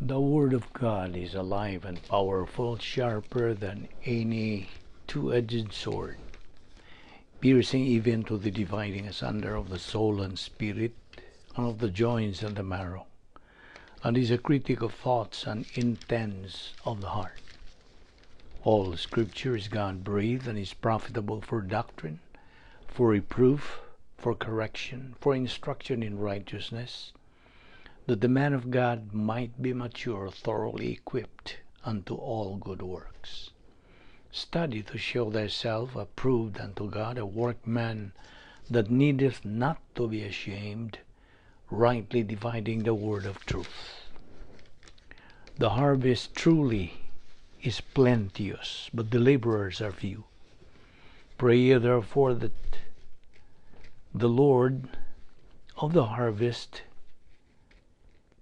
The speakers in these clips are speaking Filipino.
The Word of God is alive and powerful, sharper than any two-edged sword, piercing even to the dividing asunder of the soul and spirit, and of the joints and the marrow, and is a critic of thoughts and intents of the heart. All Scripture is God-breathed and is profitable for doctrine, for reproof, for correction, for instruction in righteousness, that the man of God might be mature, thoroughly equipped unto all good works. Study to show thyself approved unto God, a workman that needeth not to be ashamed, rightly dividing the word of truth. The harvest truly is plenteous, but the laborers are few. Pray ye therefore that the Lord of the harvest,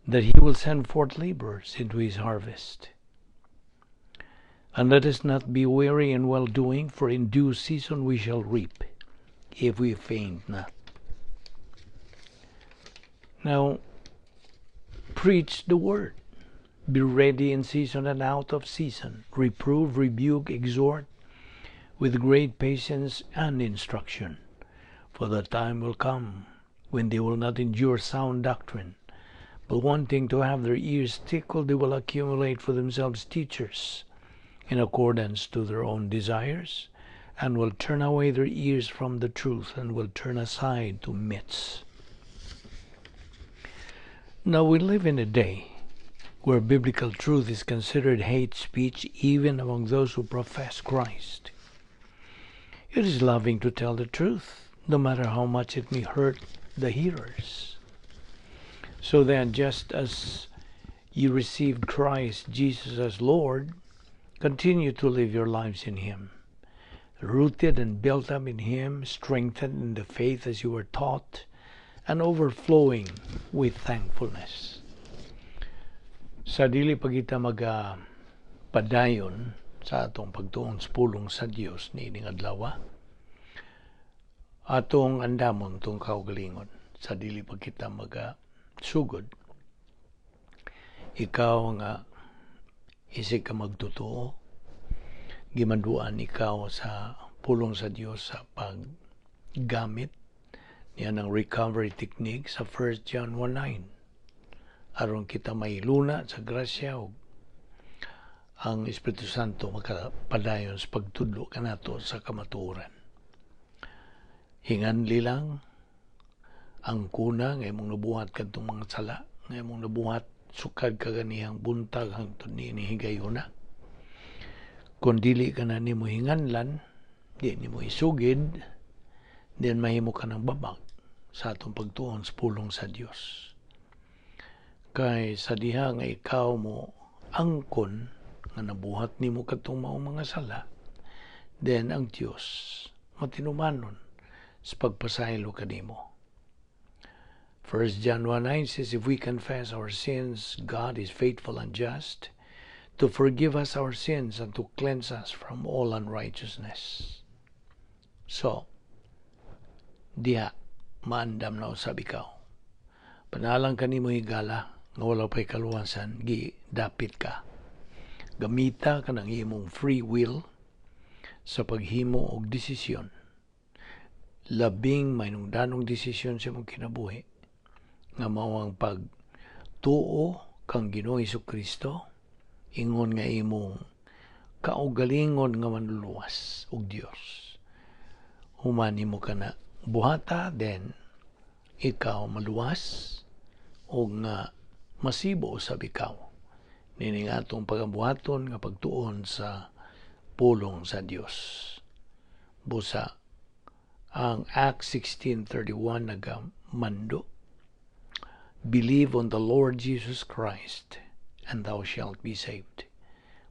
that he will send forth laborers into his harvest. And let us not be weary in well-doing, for in due season we shall reap, if we faint not. Now, preach the word. Be ready in season and out of season. Reprove, rebuke, exhort, with great patience and instruction. For the time will come when they will not endure sound doctrine, but wanting to have their ears tickled, they will accumulate for themselves teachers in accordance to their own desires, and will turn away their ears from the truth, and will turn aside to myths. Now we live in a day where biblical truth is considered hate speech even among those who profess Christ. It is loving to tell the truth, no matter how much it may hurt the hearers. So then, just as you received Christ Jesus as Lord, continue to live your lives in Him, rooted and built up in Him, strengthened in the faith as you were taught, and overflowing with thankfulness. Sa dili pa kita padayon sa atong pagtuon sa pulong sa Dios niining adlaw, atong andamon tong kaugalingon. Sa dili pa kita sugod, ikaw nga isig ka magtotoo, gimanduan ikaw sa pulong sa Dios sa paggamit niya ng recovery technique sa 1 John 1:9, aron kita mailuna sa grasya ug ang Espiritu Santo makapadayon sa pagtudlo kanato sa kamatuoran. Hinganli lang ang kuna nga imong nabuhat kadtong mga sala, nga imong nabuhat sukad kaganihang buntag hangtod niini higayuna. Kung dili ka na nimo hinganlan, di nimo isugid, then mahimo ka ng babag sa atong pagtuon sa pulong sa Dios. Kay sa diha nga ikaw mo angkon nga nabuhat nimo kadtong maong mga sala, then ang Dios matinumanon sa pagpasaylo kanimo. 1 John 1:9 says, if we confess our sins, God is faithful and just to forgive us our sins and to cleanse us from all unrighteousness. So, diha, maandam na usab ikaw. Panalang kanimo higala, nga wala pa'y kaluwasan, dapit ka. Gamita ka ng imong free will sa paghimo og desisyon. Labing mainungdanong desisyon sa imong kinabuhi, nga mawang pagtuo kang Ginoong Hesukristo, ingon nga imong kaugalingon nga manluluwas og Dios. Humani mo ka na buhata, then ikaw maluwas o nga masibo sa ikaw. Nining atong pagabuhaton nga pagtuon sa pulong sa Dios. Busa ang Acts 16:31 nagamando, believe on the Lord Jesus Christ, and thou shalt be saved.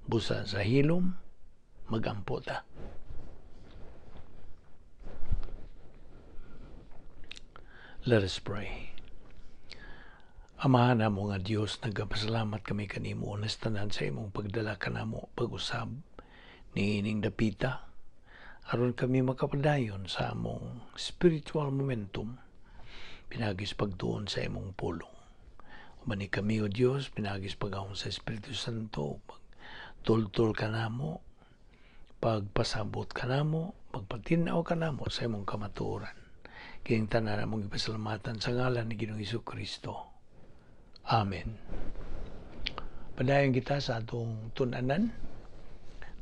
Busa sa hilom, magampo ta. Let us pray. Amahan mo nga Dios, nagapasalamat kami kanimo na tanan sa imong pagdala kanamo pag-usab ni ining dapita, aron kami makapadayon sa among spiritual momentum pinagis pagtuon sa imong pulong. Bani kami o Diyos, pinagis pag-ahon sa Espiritu Santo, pagtultul ka namo, pagpasabot ka namo, pagpatinaw ka namo sa imong kamatuoran. Kining tanan namong ipasalamatan sa ngalan ni Ginoong Hesukristo. Amen. Padayon kita sa atong tun-anan,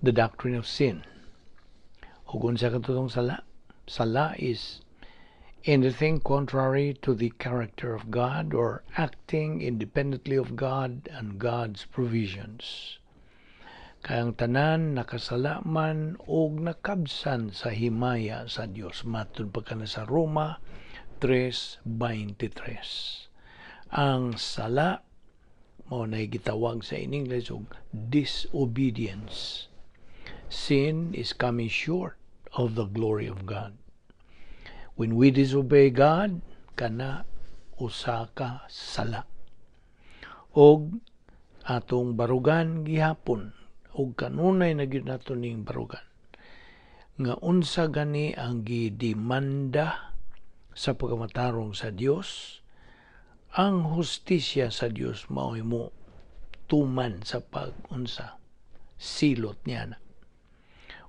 the Doctrine of Sin. Ug unsa katutong sala? Sala is anything contrary to the character of God or acting independently of God and God's provisions. Kayang tanan nakasala man og nakabsan sa himaya sa Dios. Matud pa kana sa Roma 3:23. Ang sala mao nay gitawag sa in English og disobedience. Sin is coming short of the glory of God. When we disobey God, kana usa ka sala. Og atong barugan gihapon, og kanunay na gyud nato ning barugan, nga unsa gani ang gidemanda sa pagkamatarong sa Dios, ang hustisya sa Dios mao mo tuman sa pag-unsa silot niya na.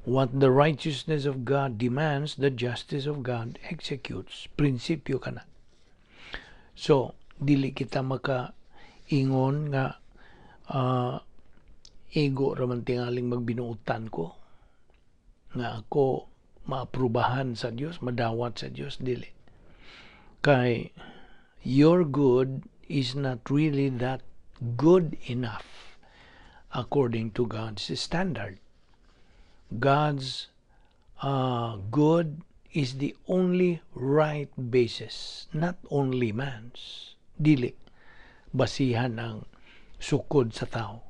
What the righteousness of God demands, the justice of God executes. Prinsipyo kana. So, dili kita maka-ingon nga ego raman tingaling magbinuutan ko nga ako maaprubahan sa Dios, madawat sa Dios, dili. Kay your good is not really that good enough according to God's standard. God's good is the only right basis, not only man's. Dili basihan ng sukod sa tao.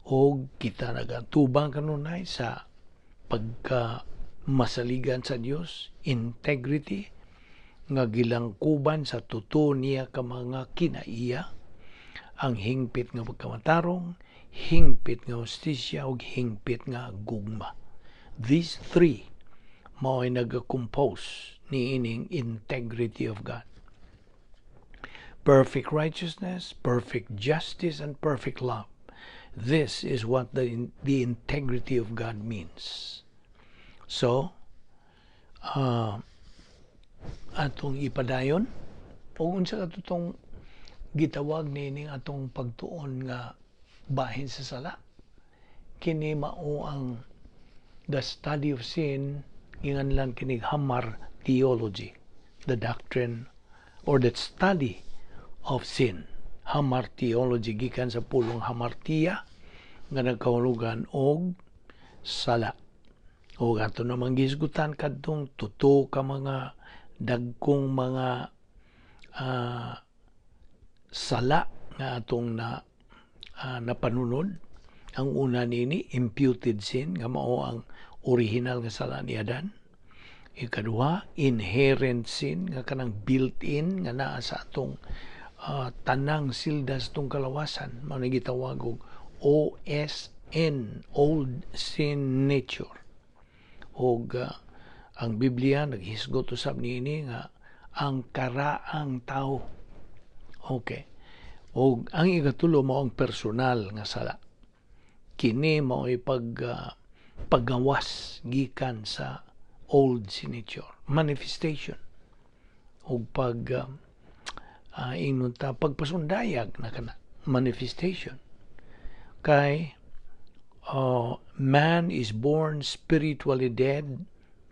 O kita nagatubang kanunay sa pagka masaligan sa Dios, integrity, nga gilangkuban sa totoo niya ka mga kinaiya, ang hingpit nga pagkamatarong, hingpit nga hustisya, ug hingpit nga gugma. These three mao ay nag-compose ni ining integrity of God. Perfect righteousness, perfect justice, and perfect love. This is what the integrity of God means. So, atong ipadayon, o unsa katutong gitawag nining atong pagtuon nga bahin sa sala. Kini mao ang the study of sin, inganlan kinig hamar theology, the doctrine or the study of sin. Hamar theology gikan sa pulong hamartia nga nagkahulugan og sala. O ato namang gisgutan kadtong tuto ka mga dagkong mga sala nga atong napanunod. Ang una nini imputed sin nga mao ang original nga sala ni Adan. Ikaduha, inherent sin nga kanang built-in nga naa sa atong tanang sildas tong kalawasan. Mao ni gitawag og OSN, old sin nature. Og ang Biblia naghisgot usab niini nga ang karaang tao. Okay. Og ang ikatulo mao ang personal nga sala. Kini mao ay paggawas gikan sa old sin nature, manifestation og pagpasundayag na kana manifestation. Kay man is born spiritually dead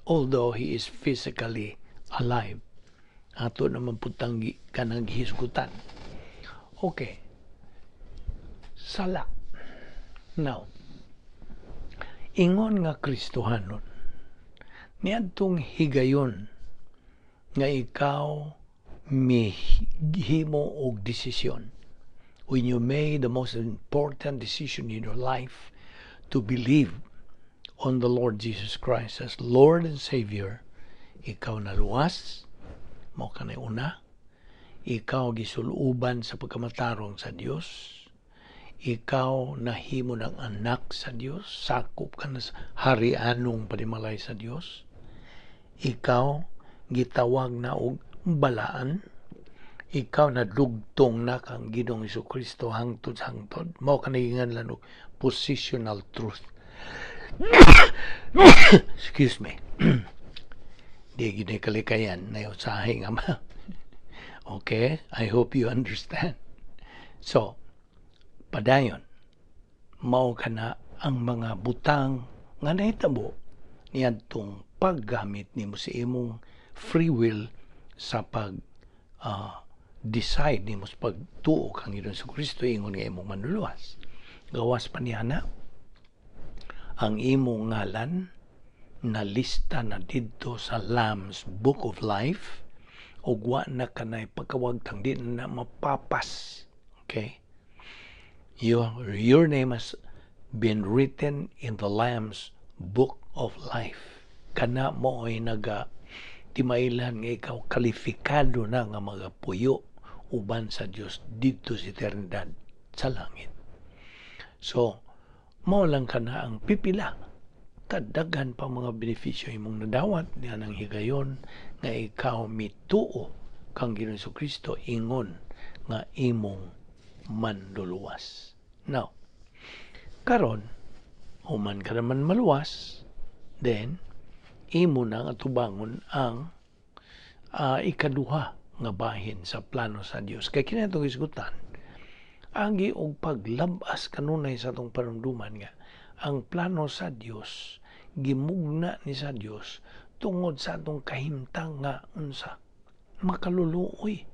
although he is physically alive. Ato naman putang kanang hisgutan. Okay. Sala. Now, ingon nga Kristohanon, niadtong higayon nga ikaw mihimo og desisyon. When you made the most important decision in your life to believe on the Lord Jesus Christ as Lord and Savior, ikaw naluwas, mao kanay una, ikaw gisuluban sa pagkamatarong sa Dios, ikaw nahimo ng anak sa Dios, sakop ka na sa harianong panimalay sa Dios, ikaw gitawag na og balaan, ikaw na dugtong na kang Ginoong Jesucristo hangtod-hangtod. Mao kaniingan lang positional truth. Excuse me. Di gini kalikayan na usahay nga ma. Okay? I hope you understand. So, padayon, mao kana ang mga butang nga nahitabo niadtong paggamit nimo sa imong free will sa pag decide nimo sa pagtuo kang Ginoong Jesucristo ingon nga imong manluluwas. Gawas pa niya na ang imong ngalan na lista na didto sa Lamb's Book of Life ug wa na kanay pagkawagtang di na mapapas. Okay? Your name has been written in the Lamb's Book of Life. Kana mo ay timailan nga ikaw kalifikado na nga mga puyo uban sa Dios dito sa eternidad sa langit. So, mao lang kana ang pipila kadaghan pa mga benepisyo imong nadawat niya ng higayon nga ikaw mituo kang Ginoong Jesucristo ingon nga imong manluluwas. Now, karon human ka naman maluwas, then imo na nga tubangon ang ikaduha nga bahin sa plano sa Dios. Kay kini atong isgutan, agi og paglabas kanunay sa atong panumduman nga ang plano sa Dios gimugna ni sa Dios tungod sa atong kahimtang nga unsa makaluluoy.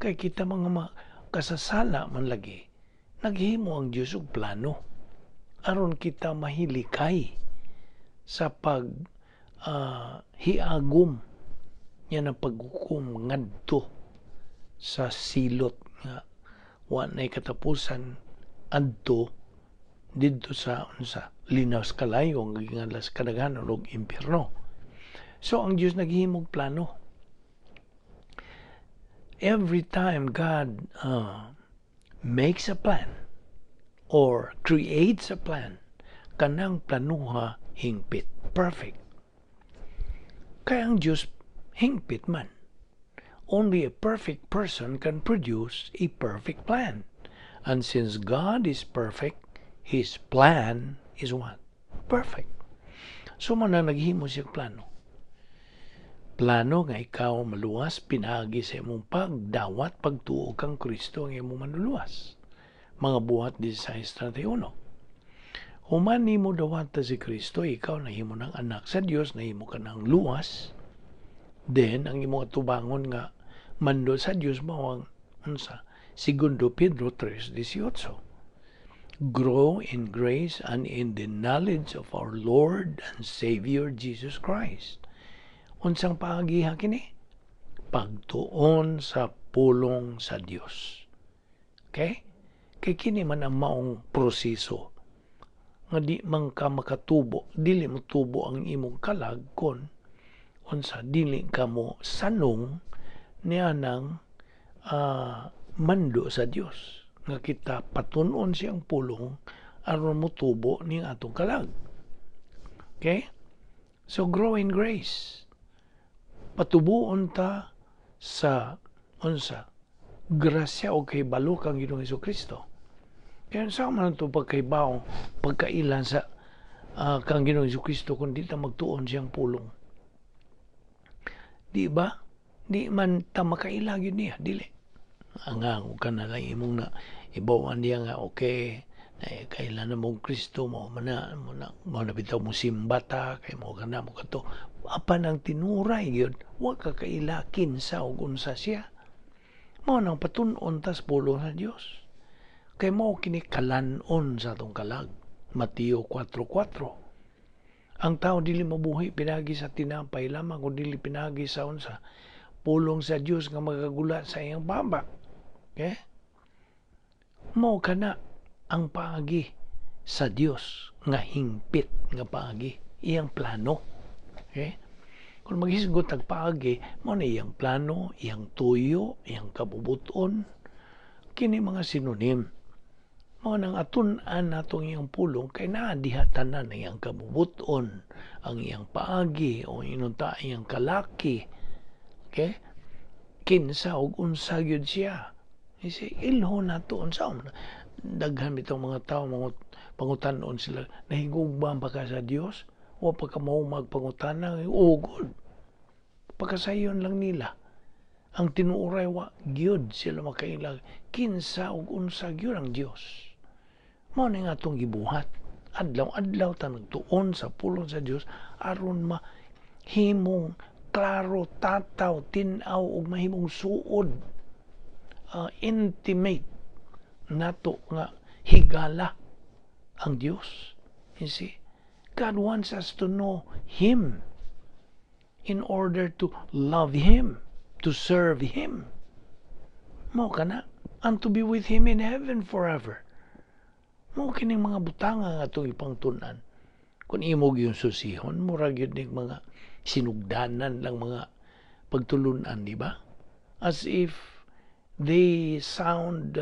Kay kita mga kasasala man lagi, naghimo ang Dios og plano aron kita mahilikay sa pag hiagom niya ng paghukom ngadto sa silot nga wa nay katapusan adto didto sa unsa linaws kalayo nga gingalas kadaghanon og impierno. So ang Dios naghimog plano. Every time God makes a plan or creates a plan, kanang planuha hingpit, perfect. Kaya ang Diyos hingpit man. Only a perfect person can produce a perfect plan. And since God is perfect, His plan is what? Perfect. So man naghimo siya plano. Plano nga ikaw maluwas, pinagi sa imong pagdawat, pagtuo kang Kristo ang imong manluluwas. Mga buhat 16:31. Human nimo dawata si Kristo, ikaw nahimo ng anak sa Dios, nahimo ka ng luwas. Then ang imong tubangon nga mando sa Dios mao ang unsa? Segundo Pedro 3:18. Grow in grace and in the knowledge of our Lord and Savior Jesus Christ. Unsang paagiha kini? Pagtuon sa pulong sa Dios. Okay? Kay kini man ang maong proseso nga di man ka makatubo, dili mo tubo ang imong kalag kon unsa dili ka mo sanong niya ng mando sa Dios nga kita patunon siyang pulong aron mo tubo ning atong kalag. Okay? So grow in grace. Patubuon ta sa unsa grasya o kay balo kang Ginoong Jesucristo. Kaya sa man ito pagkaibaw, pagkailan sa kang Ginoong Jesucristo kung di ta magtuon siyang pulong. Di ba? Di man ta makaila yun niya, dili. Ang ka na lang imong na ibawan niya nga okay, kailan na mong Kristo mo na bitaw mo simbata kay mo kana mo kato apan ang tinuray gyud wa ka kailakin sa ug unsa siya mao nang patun-on tas pulong sa Dios kay mao kini kalan-on sa atong kalag. Mateo 4:4. Ang tao dili mabuhi pinagi sa tinapay lamang kun dili pinagi sa unsa pulong sa Dios nga magagula sa iyang baba. Okay? Mao kana ang paagi sa Dios nga hingpit nga paagi iyang plano. Okay? Kung maghisgot ang paagi mo na iyang plano, iyang tuyo, iyang kabubuton, kini mga sinonim. Mo nang atun-an natong iyang pulong kay naadihatan na iyang kabubuton, ang iyang paagi o inunta iyang kalaki. Okay? kinsa og unsa gyud siya. Kasi ilho nato unsa daghan bitong mga tao pangutan-on sila nahigugma pa ka sa Dios o pagka mao magpangutana ugod pagkasayon lang nila ang tinuoray wa gyud sila makailag kinsa ug unsa gyud ang Dios. Mao ni nga atong gibuhat adlaw-adlaw ta nagtuon sa pulong sa Dios aron mahimong klaro, tataw, tin-aw ug mahimong suod, intimate nato nga higala ang Dios. You see, God wants us to know Him in order to love Him, to serve Him. Mao kana, and to be with Him in heaven forever. Mao kining mga butanga nga atong ipangtun-an. Kung imo gyud susihon, mura gyud ning mga sinugdanan lang mga pagtulunan, di ba? As if they sound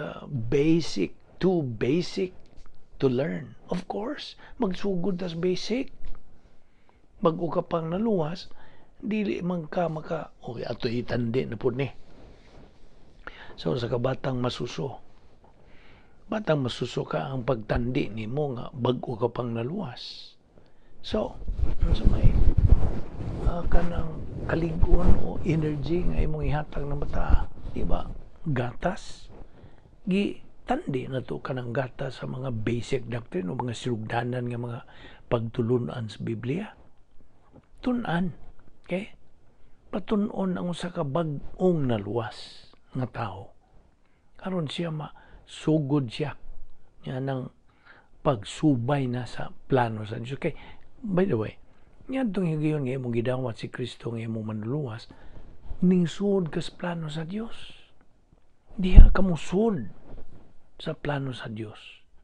basic, too basic to learn. Of course, magsugod tas basic. Bago ka pang naluwas, dili man ka okay, ato itandi na po ni. So, sa kabatang masuso. Batang masuso ka ang pagtandi ni mo nga bago ka pang naluwas. So, sa may kanang kaliguan o energy nga imong ihatag ng bata, di ba? Gatas. Tandi na to kanang gatas sa mga basic doctrine o mga sirugdanan nga mga pagtulunan sa Biblia. Tunan, okay? Patunon ang usa ka bag-ong naluwas nga tao. Karon siya sugod siya niya ng pagsubay na sa plano sa Diyos. Okay, by the way, yan itong higayon nga imong gidawat si Kristo nga imong manluluwas, ningsud ka sa plano sa Diyos. Diha ka musud sa plano sa Diyos.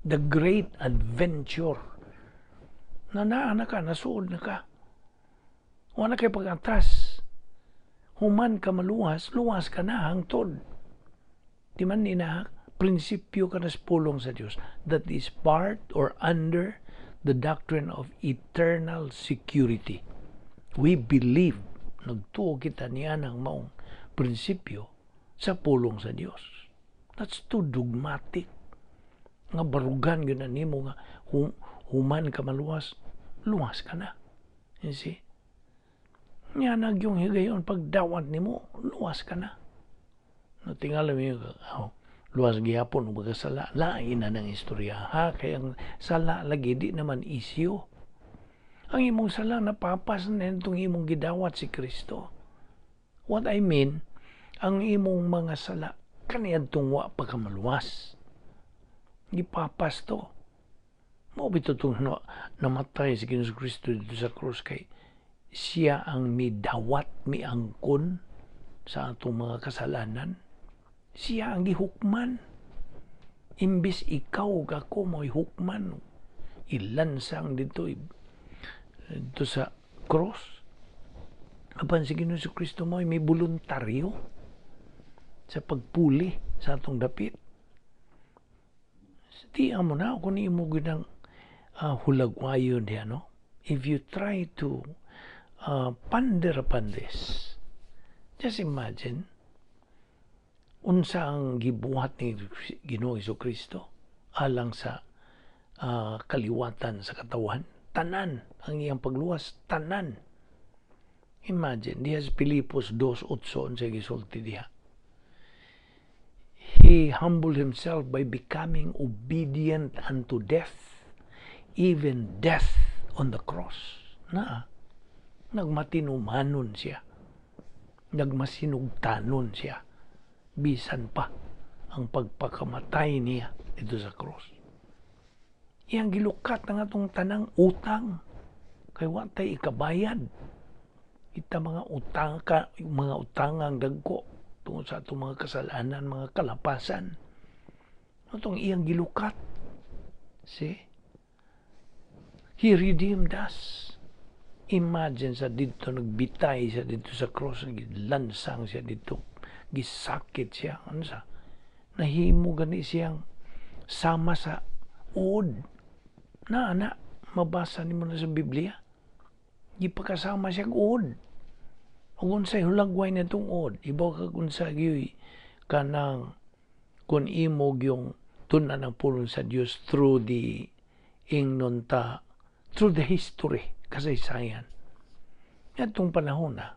The great adventure. Nanaan na ka, nasuod na ka. Wala kay pag-atras. Human ka maluwas, luwas ka na hangtod. Di man ninahak, prinsipyo ka na sa pulong sa Diyos. That is part or under the doctrine of eternal security. We believe, nagtuo kita niya ng maong prinsipyo sa pulong sa Diyos. That's too dogmatic. Nga barugan yun na nimo nga human ka maluwas, luwas ka na. You see? Nga nagyong higayon, pagdawat nimo, luwas ka na. No, tingala mo yung luwas gihapon o bagasala, lain na ng istorya. Ha? Kaya ang sala lagi, di naman isyo. Ang imong sala, napapas na itong imong gidawat si Kristo. What I mean, ang imong mga sala, kaniyad tungwa pagkamaluwas. Gipapas to. Mabito itong namatay si Ginoong Kristo dito sa krus kay siya ang midawat, miangkon sa atong mga kasalanan. Siya ang gihukman. Imbis ikaw ako mo'y hukman. Ilansang dito sa cross. Apan si Ginoong Kristo mo'y may voluntaryo sa pagpuli sa atong dapit. Tiyan mo na kung imo ginang hulagwayon diya, no? If you try to ponder upon this, just imagine unsa ang gibuhat ni Ginoong Kristo alang sa kaliwatan sa katawan. Tanan ang iyang pagluwas, tanan. Imagine, diha sa Pilipos 2:8 sa gisulti diha. He humbled himself by becoming obedient unto death, even death on the cross. Nagmatinumanon siya. Nagmasinugtanon siya. Bisan pa ang pagpakamatay niya dito sa cross. Iyang gilukat ng atong tanang utang. Kay watay ikabayad. Kita mga utangang dagko tungkol sa atong mga kasalanan, mga kalapasan. Itong iyang gilukat. See? He redeemed us. Imagine sa dito, nagbitay siya dito sa cross, lansang siya dito, gisakit siya. Ano sa? Nahimo gani siyang sama sa uod. Mabasa ni mo na sa Biblia. Gipakasama siyang uod. Ug unsay hulagway na tungod, ibaw kag unsa gyud kanang kun imo yung tun-an ang pulong sa Dios through the through the history, kasaysayan. Atong panahon na.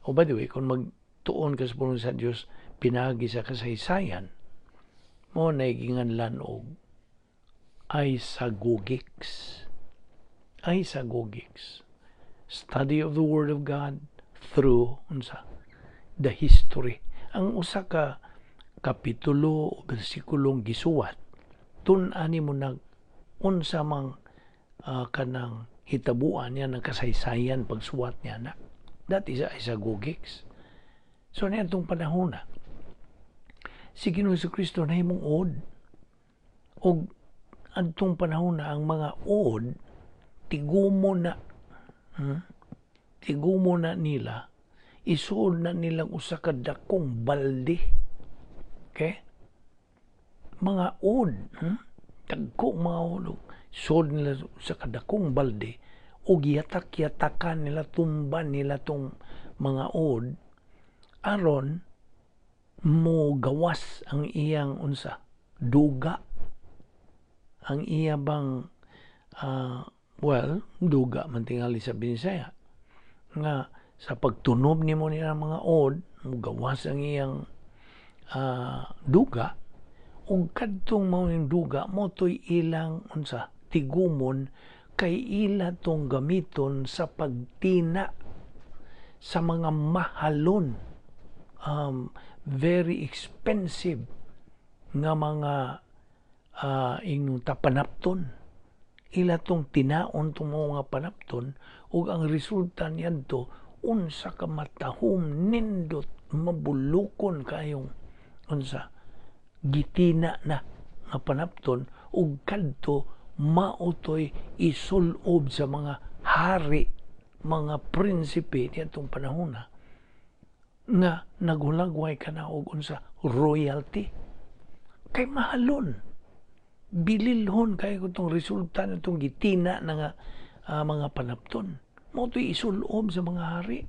O by the way, kung magtuon ka sa pulong sa Dios pinagi sa kasaysayan, mo na ginganlan og isagogics. Isagogics. Study of the Word of God through the history. Ang usa ka kapitulo o bersikulong gisuwat, tun-ani mo unsa mang kanang hitabuan niya ng kasaysayan pagsuwat niya na. That is isagogics. So na itong panahon na, si Ginoong Kristo na himong od. O atong panahon na ang mga od, tigumo na nila, isuod na nilang usa ka dakong balde. Okay? Mga od, dagko mga od, isuod nila usa ka dakong balde, o giyatak-yatakan nila, tumban nila tong mga od, aron mo gawas ang iyang duga. Ang iya bang duga man tingali sa Bisaya nga sa pagtunob nimo nila mga od, mo gawas ang iyang duga, ug kadtong mao ning duga mo toy ilang tigumon kay ila tong gamiton sa pagtina sa mga mahalon, very expensive nga mga ingong tapanapton. Ila tong tinaon tong mga panapton, ug ang resulta niadto unsa ka matahom, nindot, mabulukon kayong gitina na nga panapton, ug kadto mautoy isulob sa mga hari, mga prinsipe nitong panahon na nga naghulagway ka na og royalty. Kay mahalon, bililhon kay itong resulta nitong gitina na nga mga panapton. Mautoy isulob sa mga hari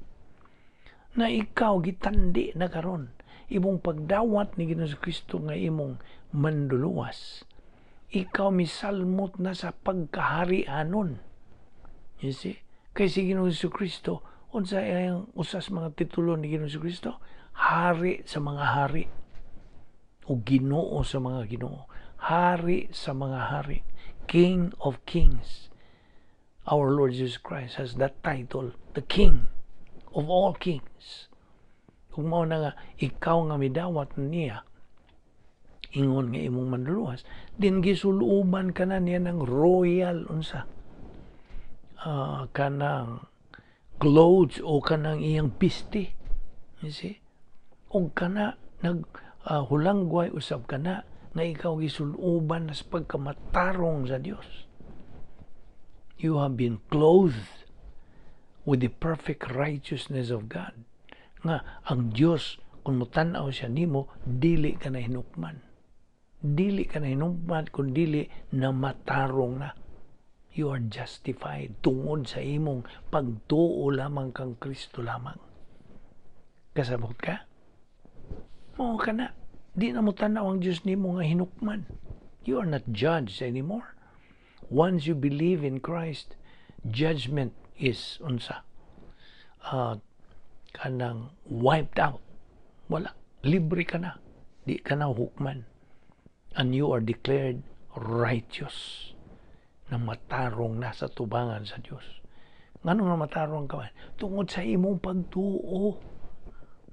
na ikaw gitandi na karon imong pagdawat ni Ginoong Kristo nga imong manduluwas, ikaw misalmot na sa pagkaharianon. You see? Kay si Ginoong Kristo, unsa ang usas mga titulo ni Ginoong Kristo? Hari sa mga hari. O Ginoo sa mga Ginoo. Hari sa mga hari. King of Kings. Our Lord Jesus Christ has that title, the King of all kings. Kung mao na nga, ikaw nga midawat niya, ingon nga imong manduluwas, din gisuluban ka na niya ng royal kanang clothes o kanang iyang piste. You see? O kana hulangway usab kana nga ikaw gisuluban sa pagkamatarong sa Dios. You have been clothed with the perfect righteousness of God. Nga ang Dios kung mutanaw siya nimo, dili ka na hinukman. Dili ka na hinukman kung dili na matarong na. You are justified tungod sa imong pagtuo lamang kang Kristo lamang. Kasabot ka? Mao ka na. Di na mo tanaw ang Diyos nimo nga hinukman. You are not judged anymore. Once you believe in Christ, judgment is kanang wiped out. Wala. Libre ka na. Di ka na hukman. And you are declared righteous. Na matarong na sa tubangan sa Diyos. Ngano nga matarong ka man? Tungod sa imong pagtuo.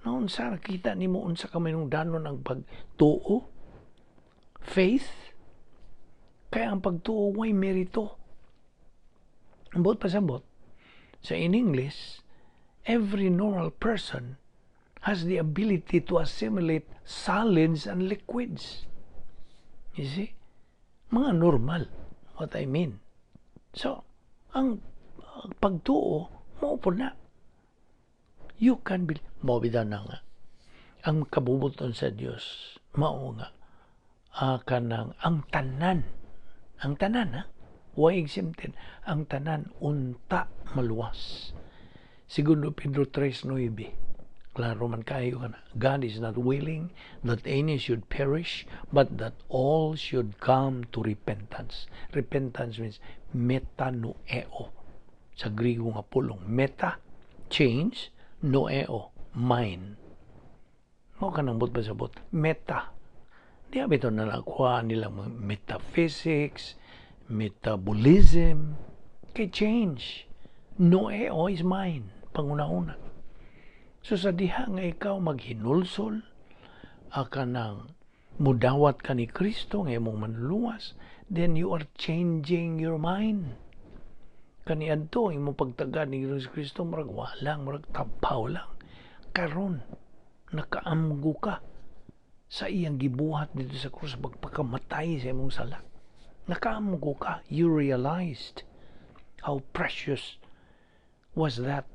Noon sa nakita nimo unsa ka mayong danon ang pagtuo? Faith? Kaya ang pagtuo way merito. Ambot pasabot. So in English, every normal person has the ability to assimilate solids and liquids. You see? Mga normal. What I mean. So, ang pagtuo, mo po na. You can be, mabida na nga. Ang kabubuton sa Diyos, mao nga, kanang ang tanan, ha? Why exempted? Ang tanan, unta maluwas. Segundo Pedro 3:9. Klaro man kayo ka na. God is not willing that any should perish, but that all should come to repentance. Repentance means metanoeo. Sa Griego nga pulong. Meta, change, noeo, mind. Mo ka nang pasabot. Meta. Di abito na nakuha nilang metaphysics, metabolism, kay change. Noeo is mind. Panguna-una. So sa diha nga ikaw maghinulsol, aka nang mudawat ka ni Kristo nga imong manluwas, then you are changing your mind. Kaniadto imong pagtagad ni Kristo murag walang, murag tapaw lang. Karon nakaamgo ka sa iyang gibuhat dito sa krus pagpakamatay sa imong sala. Nakaamgo ka, you realized how precious was that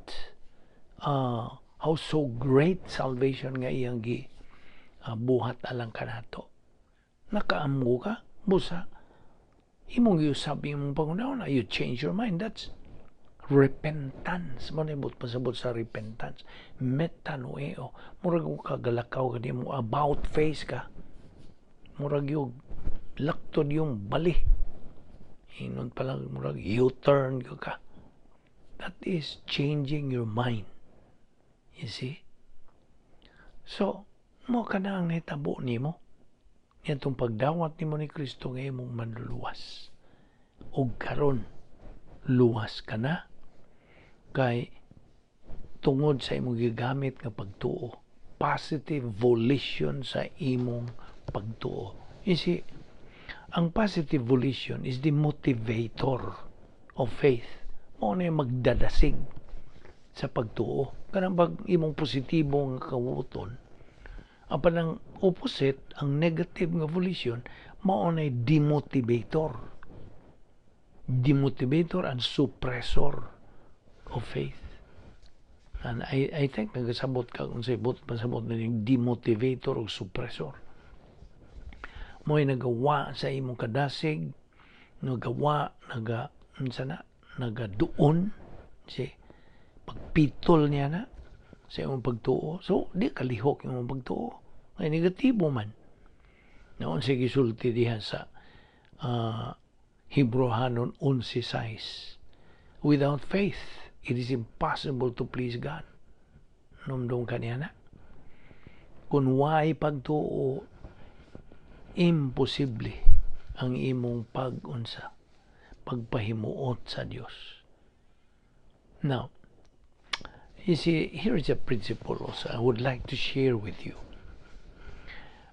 how so great salvation nga iyang buhat alang kanato. Nakaamgo ka, busa, imong giusab imong pangunahon, you change your mind. That's repentance. Manibot pasabot sa repentance. Metanoeo. Murag ka galakaw ka di mo about face ka. Murag yung laktod yung bali. Inon palang murag U-turn ka. That is changing your mind. You see? So, mo ka na ang nitabo ni mo. Itong pagdawat ni mo ni Kristo ngayon mong manluluwas. O karon, luwas ka na. Kay tungod sa imong gigamit nga pagtuo. Positive volition sa imong pagtuo. You see, ang positive volition is the motivator of faith. Mo na magdadasig sa pagtuo. Kanang pag imong positibong kawuton, apan ang opposite, ang negative nga volition, mao na demotivator. Demotivator and suppressor of faith. And I think nagasabot ka kung sa pasabot na yung demotivator o suppressor. Mo'y nagawa sa imong kadasig, nagawa, nagaduon, si pagpitol niya na sa imong pagtuo. So, di kalihok yung imong pagtuo. Ay negatibo man. Noon sige sulti diha sa Hebrehanon 11:6. Without faith, it is impossible to please God. Numdum kaniya na. Kung way pagtuo, imposible ang imong pagpahimuot sa Dios. Now, you see, here is a principle also I would like to share with you.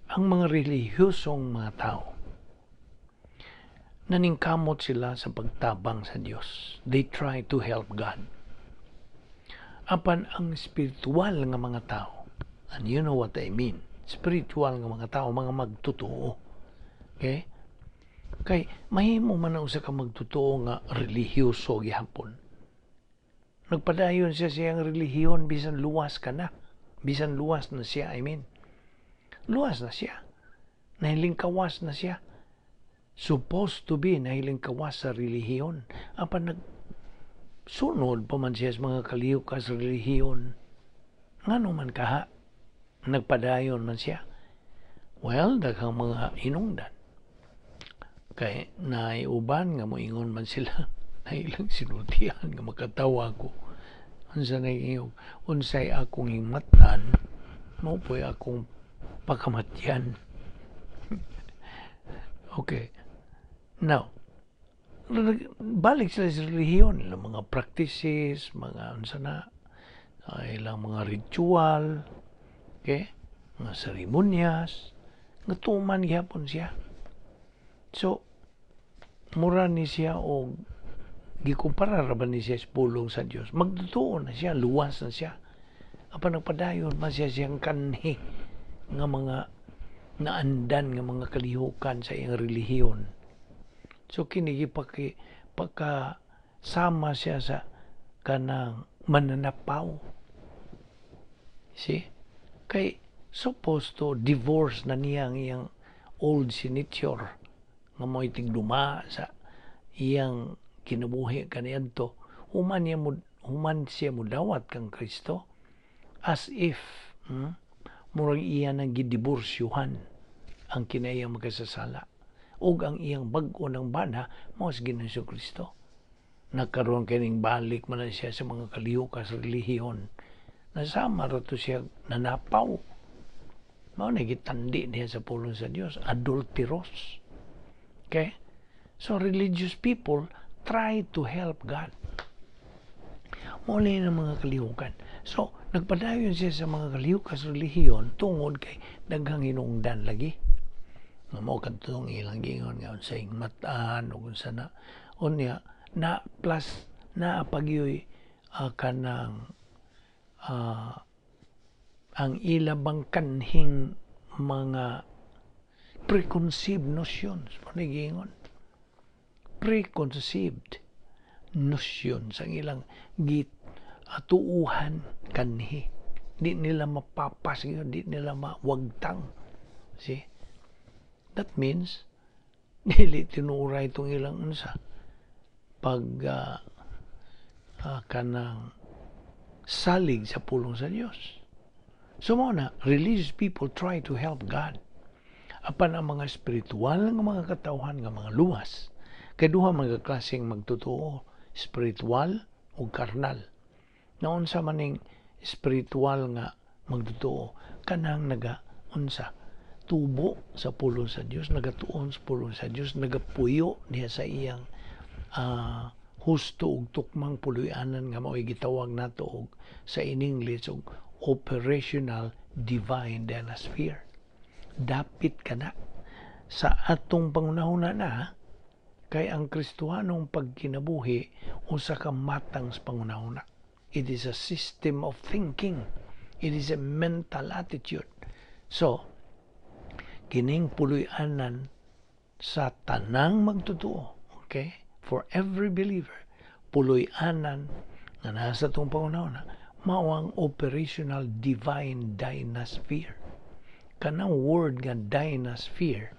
Ang mga relihiyosong mga tao, naningkamot sila sa pagtabang sa Diyos. They try to help God. Apan ang spiritual nga mga tao, and you know what I mean, spiritual nga mga tao, mga magtotoo. Okay? Kay mahimo man ang usa ka magtotoo nga relihiyoso gihapon. Nagpadayon siya siyang relihiyon bisan luwas ka na. Bisan luwas na siya, luwas na siya. Nahiling kawas na siya. Supposed to be nahiling kawas sa relihiyon. Apan nagsunod pa man siya sa mga kalihok sa relihiyon. Ngano man kaha? Nagpadayon man siya. Well, daghang mga hinungdan. Kay naiuban nga moingon man sila. Nailang sinultihan nga makatawa ko. Unsay akong himatan, mo po'y akong pagkamatyan. Okay. Now, balik sila sa relihiyon, ilang mga practices, mga ilang mga ritual, okay? Mga seremonyas, nga tuman gyapon siya. So, mura ni siya o gikumpara ra ba ni siya sa pulong sa Dios. Magtutuo na siya, luwas na siya. Apan nagpadayon man siya siyang kanhi nga mga naandan nga mga kalihukan sa iyang relihiyon. So kini pagkasama siya sa kanang mananapaw. See? Kay supposed to divorce na niya ang iyang old signature nga mo itigduma sa iyang kinabuhi kaniadto. Human human siya mo dawat kang Kristo, as if murag iya nang gidiborsyuhan ang kinayang magkasasala. Og ang iyang bag-o ng bana, mas Ginoong Kristo. Nagkaroon kining balik man na siya sa mga kalihukas relihiyon. Nasama rato siya nanapaw. Mao na gitandi niya sa pulong sa Dios, adulteros. Okay? So religious people try to help God. Muli ng mga kalihukan. So, nagpadayon siya sa mga kalihukas relihiyon tungod kay daghang hinungdan lagi. Mao kadtong ilang gingon nga unsay mataan ug unsa na unya na plus na pagyoy kanang ang ilabang kanhing mga preconceived notions panigingon preconceived notions ang ilang tuuhan kanhi di nila mapapas di nila mawagtang. See, that means dili tinuray itong ilang unsa pag kanang salig sa pulong sa Dios. So mo na religious people try to help God apan ang mga spiritual nga mga katawhan nga mga luwas kay duha mga klaseng magtotoo, spiritual ug karnal. Naon sa maning spiritual nga magtotoo kanang unsa tubo sa pulong sa Dios, nagatuon sa pulong sa Dios, nagapuyo diha sa iyang husto ug tukmang puloy-anan nga mao'y gitawag nato og sa in English og operational divine dynasphere. Dapit kana sa atong pangunahuna na kay ang Kristohanong pagkinabuhi usa ka matang sa pangunahuna. It is a system of thinking. It is a mental attitude. So, kining puloy-anan sa tanang magtotoo, okay? For every believer, puloy-anan nga nasa itong pangunahuna, mao ang operational divine dynasphere. Kanang word nga dynasphere,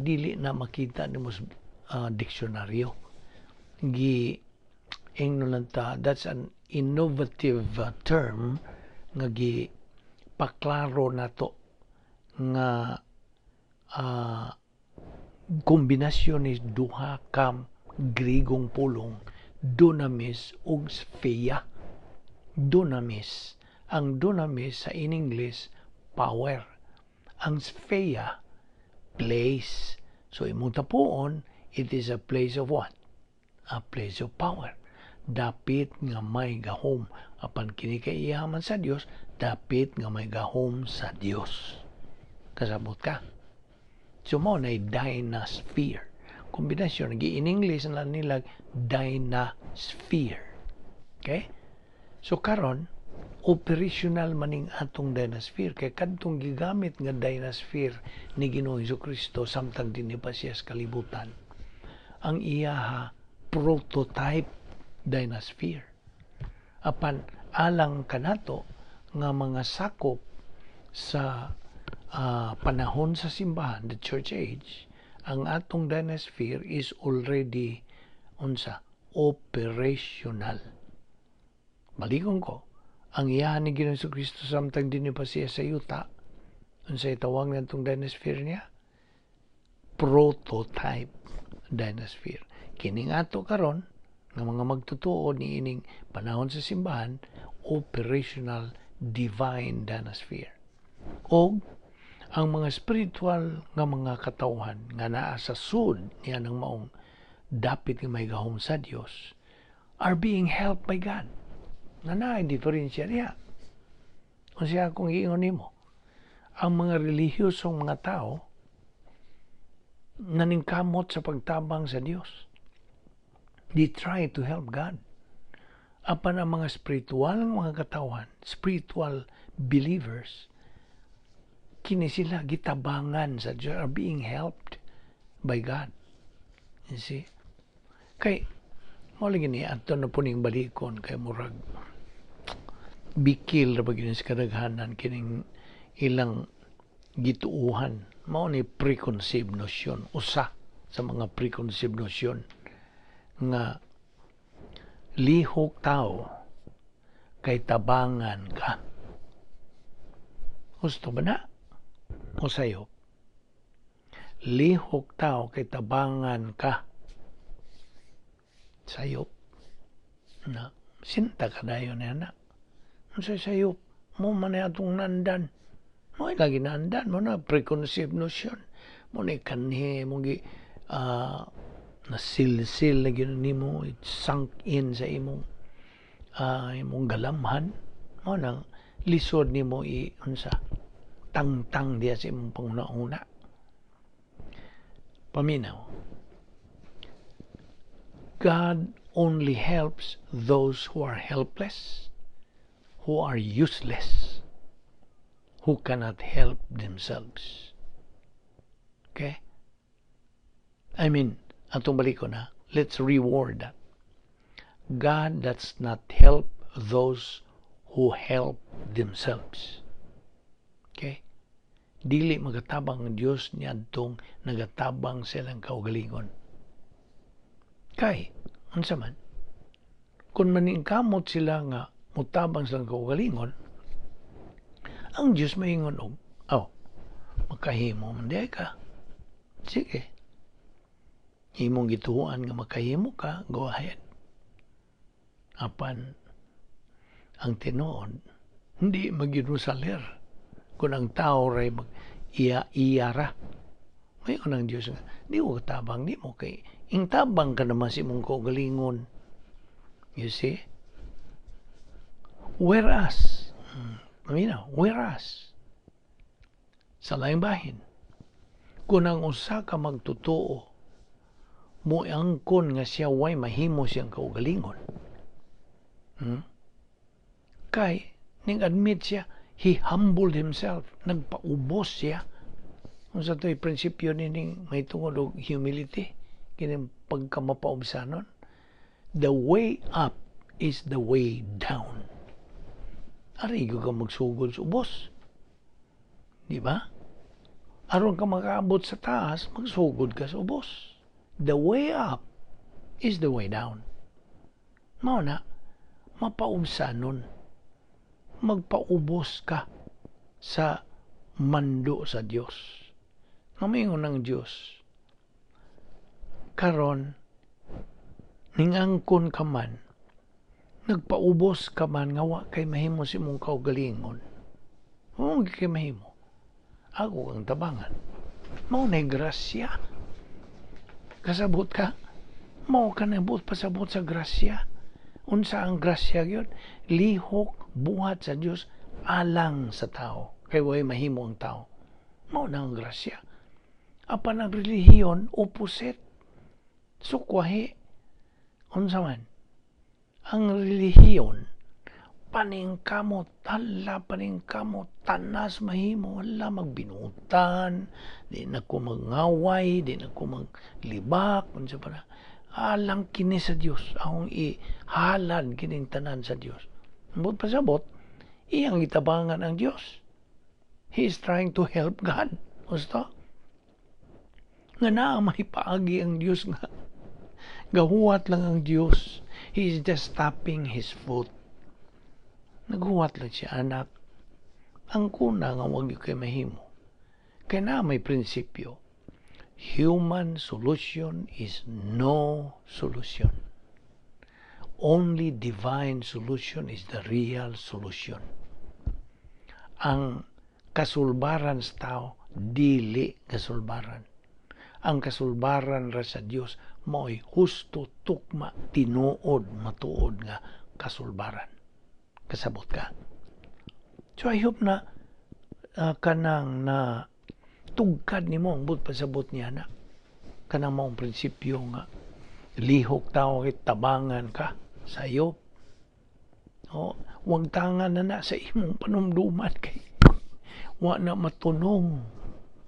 dili na makita ni mo diksyonaryo. That's an innovative term nga paklaro nato nga kombinasyon ni duha ka Grigong pulong, dunamis ug spheia. Dunamis. Ang dunamis sa in English, power. Ang spheia, place. So imong tapuon, it is a place of what? A place of power. Dapit nga may gahom. Apan kini kay iyaman sa Dios, dapit nga may gahom sa Dios. Kasabot ka. So mo na dynasphere. Kombinasyon. In English na nila dynasphere. Okay? So karon operational maning atong dynasphere kay kadtong gigamit nga dynasphere ni Ginoong Kristo samtang dinhi pa siya sa kalibutan. Ang iyaha prototype dynasphere. Apan alang kanato nga mga sakop sa panahon sa simbahan, the church age, ang atong dynasphere is already operational. Baligon ko, ang iyahan ni Ginoong Kristo samtang dinhi pa siya sa yuta, unsay tawag natong dynasphere niya? Prototype dynasphere. Kining ato karon nga mga magtutuo ni ining panahon sa simbahan, operational divine dynasphere. O ang mga spiritual nga mga katawhan nga naa sa sud niya ng maong dapit nga may gahom sa Dios are being helped by God. Naay diferensya niya. Kung siya kung iingon nimo, ang mga relihiyosong mga tao naningkamot sa pagtabang sa Dios. They try to help God. Apan ang mga spiritual mga katawhan, spiritual believers, kini sila gitabangan sa Diyos, are being helped by God. You see? Kay, muli gini, ato na po ning balikon, kay murag, bikil na pagin sa kadaghanan, kining ilang gituuhan. Mao ni preconceived notion, usa sa mga preconceived notion, nga lihok tao kay tabangan ka. Gusto ba na? O sayop? Lihok tao kay tabangan ka. Sayop? Na, sinta ka dayon na. Ang sayop, mo man atong nandan. Mo lagi nandan mo na preconceived notion. Mo na kanhi mo gi nasilsil na gino nimo, it sunk in sa imong galamhan. Mo nang lisod nimo unsa tangtang diya sa imong panguna-una. Paminaw. God only helps those who are helpless, who are useless, who cannot help themselves. Okay? I mean, atong balik ko na, let's reword that. God does not help those who help themselves. Okay? Dili magatabang ang Diyos niadtong nagatabang silang kaugalingon. Kay, unsa man, kung maningkamot sila nga mutabang silang kaugalingon, ang Diyos maingon makahimo man di ka. Sige. Imong gituhuan nga makahimo ka, go ahead. Apan, ang tinuod, hindi maginusalir kung ang tao ray mag-iya-iyara. Ngayon ang Diyos nga, di mo tabang, di mo kay ingtabang ka naman si mong kaugalingon. You see? Whereas, sa laing bahin, kung ang usa ka magtutuo, mo angkon nga siya way mahimo siyang kaugalingon. Kay, ning admit siya, he humbled himself. Nagpaubos siya. Kung sa to'y prinsipyo nining may tungod og humility, kining pagkamapaubsanon. The way up is the way down. Arigo ka magsugod sa ubos. Di ba? Aron ka makaabot sa taas, magsugod ka sa ubos. The way up is the way down. Mao na, mapaubsanon. Magpaubos ka sa mando sa Diyos. Ngamingon ng Diyos. Karon, ningangkon ka man, nagpaubos ka man, ngawa kay mahimo si mong kaugalingon. Mong kay mahimo. Ako ang tabangan. Mao na grasya. Kasabot ka, mao ka nabot pasabot sa grasya. Unsa ang grasya gyud? Lihok buhat sa Dios alang sa tao. Kay way mahimo ang tao. Mao na ang grasya. Apan ang relihiyon opposite. Sukwahi. Unsa man? Ang relihiyon paningkamot, tanas mahimo, magbinutan, di na ko mangaway, di na ko maglibak, unsa pa na. Alang kini sa Dios, akong ihalad kining tanan sa Dios. Ambot pasabot, iyang itabangan ang Dios. He is trying to help God. Gusto? Nga naa mahipaagi ang Dios nga. Gahuwat lang ang Dios. He is just tapping his foot. Naghuwat lang siya, anak. Ang kuna nga wag kay mahimo. Kaya na may prinsipyo. Human solution is no solution. Only divine solution is the real solution. Ang kasulbaran sa tao, dili kasulbaran. Ang kasulbaran ra sa Dios mo'y husto, tukma, tinuod, matuod nga kasulbaran. Kasabot ka. So I hope na kanang na tugkad ni mo ang but pasabot niya na kanang maong prinsipyo nga lihok tao kay tabangan ka sa iyo. Huwag tangan na sa imong panumduman kay wa na matunong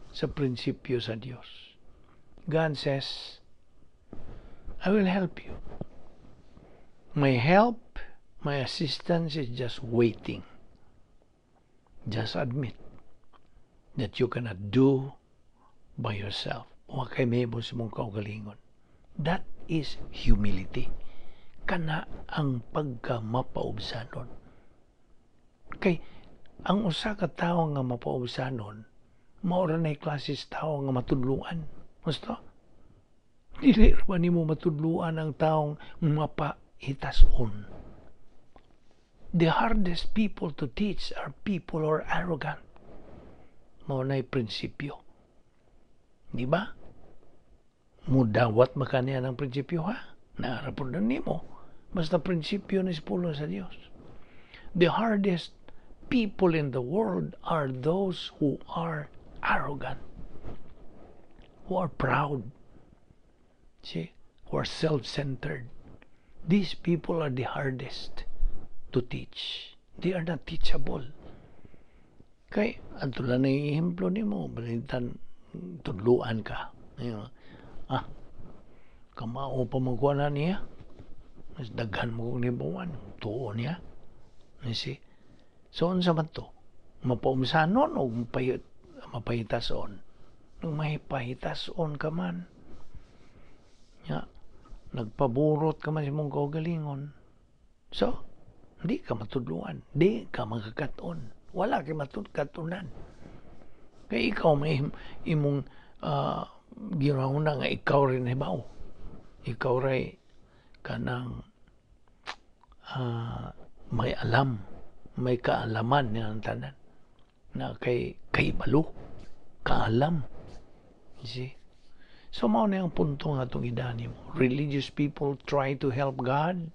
sa prinsipyo sa Dios. God says, I will help you. My help, my assistance is just waiting. Just admit that you cannot do by yourself. Huwag kay mahimo sa mong kaugalingon. That is humility. kana ang pagka-mapaubsanon. Kay ang usa ka tawo nga mapaubsanon, maura na klases tawo nga matudluan. Gusto? Dili ba nimo matudluan ang taong mapahitason? The hardest people to teach are people who are arrogant. Mao na'y prinsipyo. Di ba? Mudawat makaniya ng prinsipyo ha? Naarapod na nimo. Basta prinsipyo ni pulo sa Dios. The hardest people in the world are those who are arrogant, who are proud, who are self-centered. These people are the hardest to teach. They are not teachable. Kay, ato lang na yung ehemplo ni mo, balitan, tudluan ka. Kamao pa magkuha na niya. Mas daghan mo kong nibuan. Tuo niya. So, unsa man to? Mapaumsanon o mapahitason? Nung mahipahitason ka man, nagpaburot ka man sa mong kaugalingon. So, di ka matudluan. Di ka magkakaton. Wala kay matudkatunan. Kaya ikaw may imong ginawa na nga ikaw rin hibaw. Ikaw rin kanang may alam, may kaalaman niya ang tanan na kay balo, kaalam. See? So, mao na yung punto nga itong idani mo. Religious people try to help God,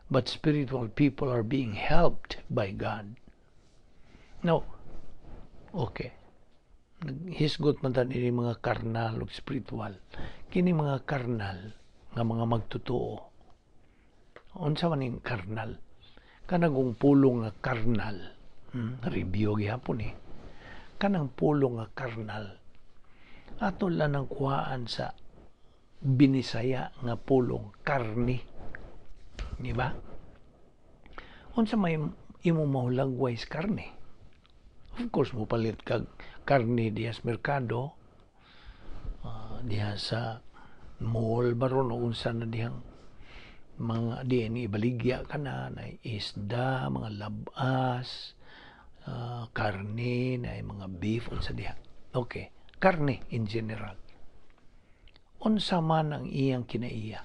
but spiritual people are being helped by God. Now, okay. Hisgot man tan ini mga karnal o spiritual. Kini mga karnal nga mga magtutuo. Unsa man ning karnal? Kanang pulong nga karnal. Review gihapon eh. Kanang pulong nga karnal. Ato lang ang kuhaan sa binisaya nga pulong karni. Di ba? Unsa may imo mahulagway sa karni? Of course, mo palit kag karni diya sa merkado, diya sa mall baron o unsa na diyang mga diyan ibaligya ka na isda, mga labas, karne, na mga beef, unsa diha. Okay, karne in general. Unsa man ang iyang kinaiya.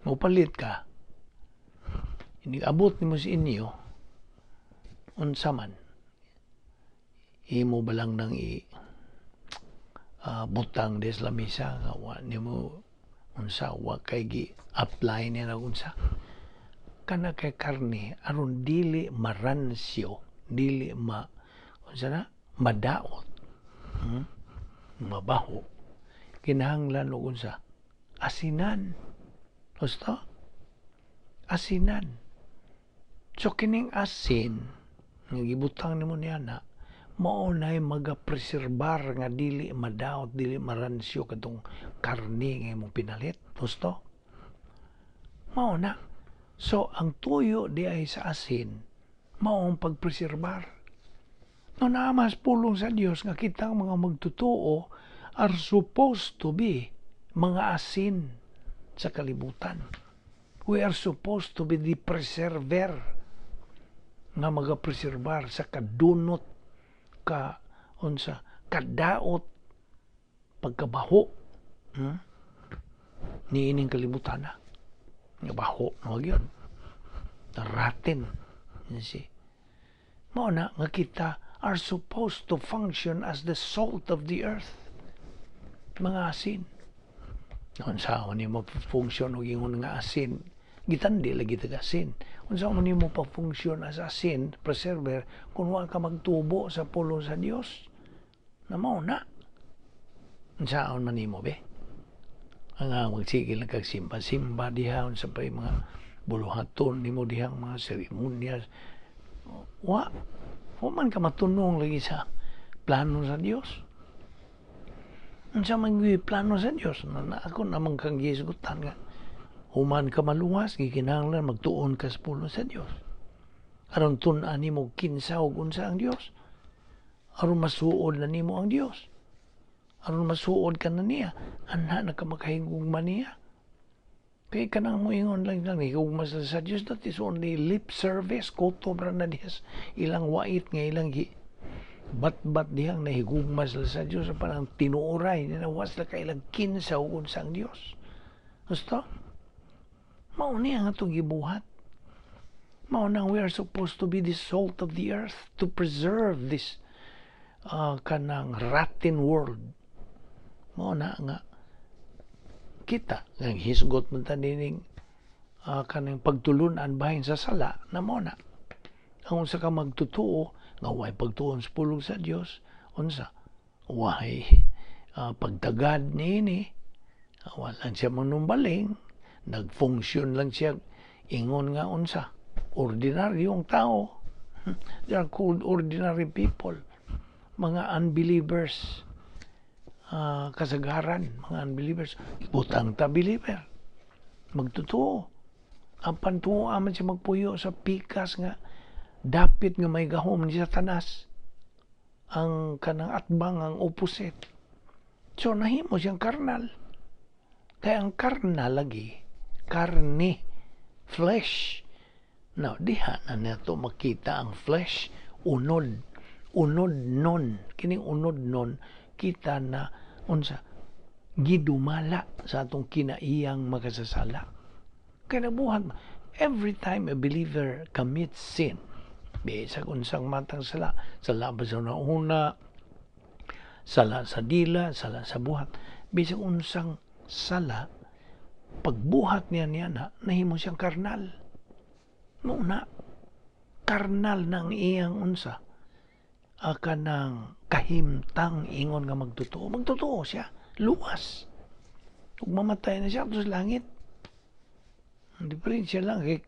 Mupalit ka. Iniabot nimo sa inyo, unsa man. Imo balang nang butang des la misa nga wa nimo unsa wa kay gi apply niya na unsa. Kana kay karne aron dili maransyo, dili unsa na madaot. Mabaho. Kinahanglan og unsa? Asinan. Gusto? Asinan. So kining asin nga gibutang nimo niya na mao nay magapreserbar nga dili madaot, dili maransyo kadtong karne nga imong pinalit. Gusto? Mao na. So ang tuyo di ay sa asin mao ang pagpreserbar. No naamas pulong sa Dios nga kitang mga magtutuo are supposed to be mga asin sa kalibutan. We are supposed to be the preserver nga magapreserbar sa kadunot kadaot pagkabaho niining kalibutan na nga baho na wag yun raten mao na nga kita are supposed to function as the salt of the earth, mga asin. Unsa man nimo function og ingon nga asin, gitandi lagi ta asin. Unsa man nimo pa function as asin, preserver, kung wa ka magtubo sa pulong sa Dios. Na mao na. Unsa man nimo be? Ang magsigil na kag simba diha unsa pa mga buluhaton nimo dihang mga seremonyas. Wa man ka matunong lagi sa plano sa Dios. Unsa man gyud plano sa Dios na ako namang kang gisgutan nga human ka maluwas gikinahanglan magtuon ka sa pulo sa Dios aron tun-an nimo kinsa ug unsa ang Dios, aron masuod na nimo ang Dios, aron masuod ka na niya anha na ka makahingugman niya. Kaya ka nang moingon lang higugmas sa Diyos, that is only lip service, kutob ra na Diyos, ilang wait nga ilang bat diyang nahigugmas sa Diyos, parang tinuoray, ninawas na kailang kinsa ug unsang Diyos. Gusto? Mao niya nga itong gibuhat. Mao nang we are supposed to be the salt of the earth, to preserve this kanang rotten world. Mao na nga kita ang hisgot man tanining kanang pagtulunan bahin sa sala na mo na ang unsa ka magtutuo nga way pagtuon sa pulong sa Dios, unsa way pagtagad niini, wala siya manumbaling, nagfunksyon lang siya ingon nga unsa ordinaryong tao. They are called ordinary people, mga unbelievers. Kasagaran, mga unbelievers, butang ta believer, magtutuo. Ang pantuo aman siya magpuyo sa pikas nga dapit nga may gahom ni Satanas, ang kanang atbang, ang opposite. So nahimo siyang karnal. Kaya ang karnal lagi, karne, flesh. Now, diha na nato makita ang flesh, unod non, kining unod non, kita na unsa gidumala sa atong kinaiyang makasasala. Kaya nabuhat, every time a believer commits sin, bisag unsang matang sala ba sa una, sala sa dila, sala sa buhat, bisag unsang sala, pagbuhat niya na, nahimo siyang karnal. Muna, karnal ng iyang unsa, kanang kahimtang ingon nga magtotoo siya, luwas. Ug mamatay na siya sa langit. Diferensya lang kay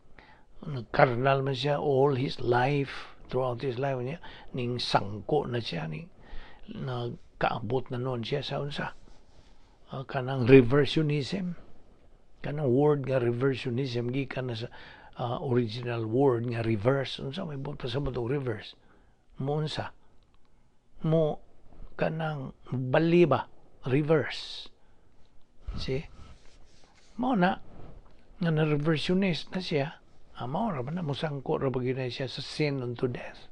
nagkarnal man siya all his life, throughout his life niya, ning sangko na siya, ning nagkaabot na noon siya sa unsa, kanang reversionism, kanang word nga reversionism, gikan na sa original word nga reverse, unsa may buot sa batong reverse, mo unsa, mo kanang bali ba, reverse, see, mo na nga na-reversionist na siya, mao ra ba na musangko ra bagay na siya sa sin unto death,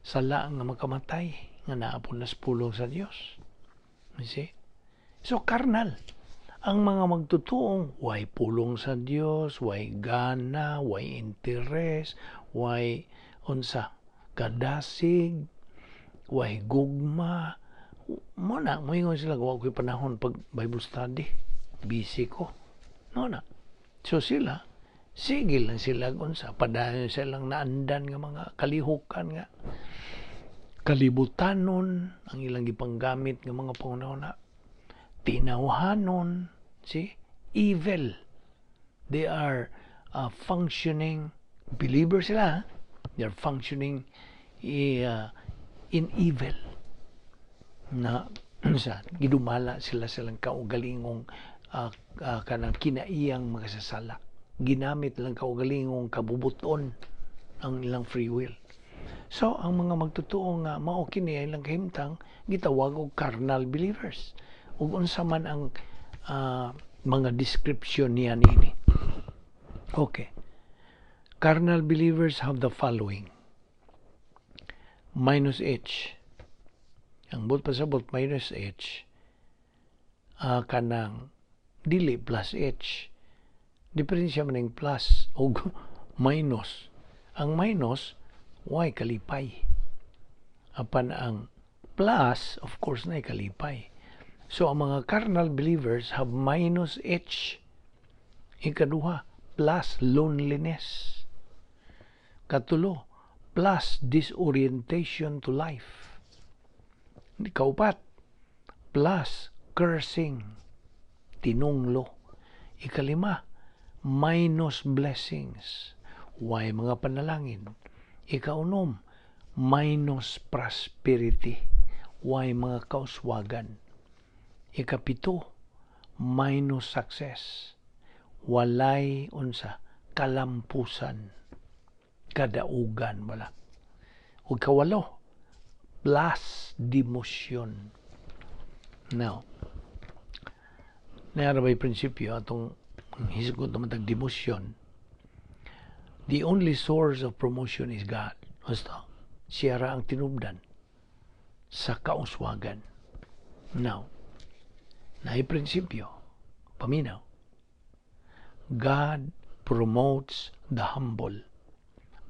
sala nga makamatay nga naapon na sa pulong sa Dios. You see? So karnal ang mga magtutuong way pulong sa Dios, way gana, way interes, way unsa kadasig, way gugma. Mo na moingon sila wa ko'y panahon pag Bible study, busy ko, no na. So sila sige lang sila unsa padayon silang naandan nga mga kalihukan nga kalibutanon ang ilang gipanggamit nga mga pangunahon na tinawhanon, see, evil. They are functioning believers sila, they are functioning in evil na sa gidumala silang kaugalingong kanang kinaiyang makasasala, ginamit lang kaugalingong kabubuton ang ilang free will. So ang mga magtutuo nga mao kini ilang kahimtang gitawag og carnal believers, ug unsa man ang mga description niya nini. Okay, carnal believers have the following: minus h, ang bot pasabot minus h, kanang dili plus h. Diferensya man ng plus o minus. Ang minus, why kalipay. Apan ang plus, of course, na kalipay. So, ang mga carnal believers have minus h. Ikaduha, plus loneliness. Katulo, plus disorientation to life. Kaupat, plus cursing, tinunglo. Ikalima, minus blessings, why mga panalangin. Ikaunom, minus prosperity, why mga kauswagan. Ikapito, minus success, walay unsa kalampusan, kadaugan wala. Ug kawalo, plus demotion. Now, naara ba'y prinsipyo atong Hisgot naman tag demotion. The only source of promotion is God. Basta, siya ra ang tinubdan sa kauswagan. Now, naay prinsipyo, paminaw. God promotes the humble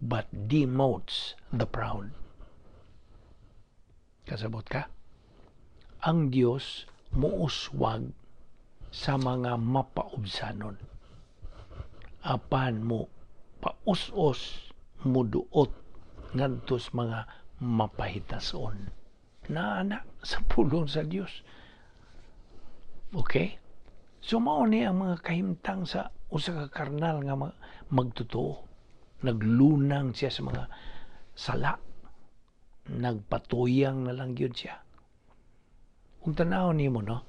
but demotes the proud. Kasabot ka? Ang Diyos muuswag sa mga mapaubsanon. Apan mo paus-os muduot ngadtos mga mapahitason. Naana sa pulong sa Dios. Okay? So mao ni ang mga kahimtang sa usa ka karnal nga magtotoo. Naglunang siya sa mga sala. Nagpatuyang na lang yun siya. Kung tanaw nimo no,